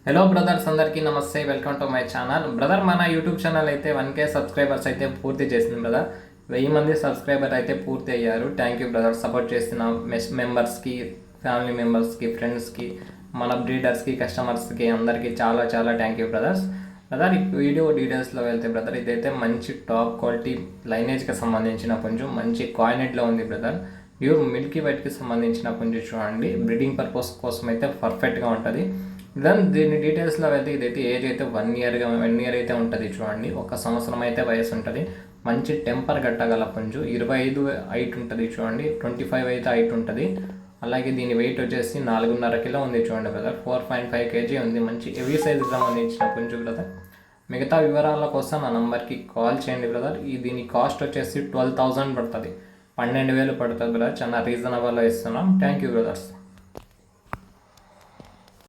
Hello brothers, అందరికీ నమస్తే. Welcome to my channel. Brother, మన యూట్యూబ్ ఛానల్ అయితే 1K సబ్స్క్రైబర్స్ అయితే పూర్తి చేసింది బ్రదర్. 1000 మంది సబ్స్క్రైబర్ అయితే పూర్తి అయ్యారు. Thank you brother. సపోర్ట్ చేస్తున్న మెంబర్స్కి, ఫ్యామిలీ మెంబర్స్కి, ఫ్రెండ్స్కి, మన బ్రీడర్స్కి, కస్టమర్స్కి అందరికీ చాలా చాలా థ్యాంక్ యూ బ్రదర్స్. బ్రదర్, ఈ వీడియో డీటెయిల్స్లో వెళ్తే బ్రదర్, ఇదైతే మంచి టాప్ క్వాలిటీ లైనేజ్కి సంబంధించిన పుంజు, మంచి కాయినెట్లో ఉంది బ్రదర్. ప్యూర్ మిల్కీ వైట్కి సంబంధించిన పుంజు చూడండి. బ్రీడింగ్ పర్పస్ కోసం అయితే పర్ఫెక్ట్గా ఉంటుంది. దీని డీటెయిల్స్లో వెళ్తే ఇదైతే ఏజ్ అయితే 1 ఇయర్ అయితే ఉంటుంది చూడండి. 1 సంవత్సరం అయితే వయసు ఉంటుంది. మంచి టెంపర్ గట్టగల పుంజు. 25 హైట్ ఉంటుంది చూడండి. 25 అయితే హైట్ ఉంటుంది. అలాగే దీని వెయిట్ వచ్చేసి 4.5 కిలో ఉంది చూడండి బ్రదర్. 4.5 kg ఉంది. మంచి హెవీ సైజుకి సంబంధించిన పుంజు బ్రదర్. మిగతా వివరాల కోసం నా నంబర్కి కాల్ చేయండి బ్రదర్. దీని కాస్ట్ వచ్చేసి 12,000 పడుతుంది. 12,000 పడుతుంది బ్రదర్. చాలా రీజనబుల్లో ఇస్తున్నాం. Thank you brothers.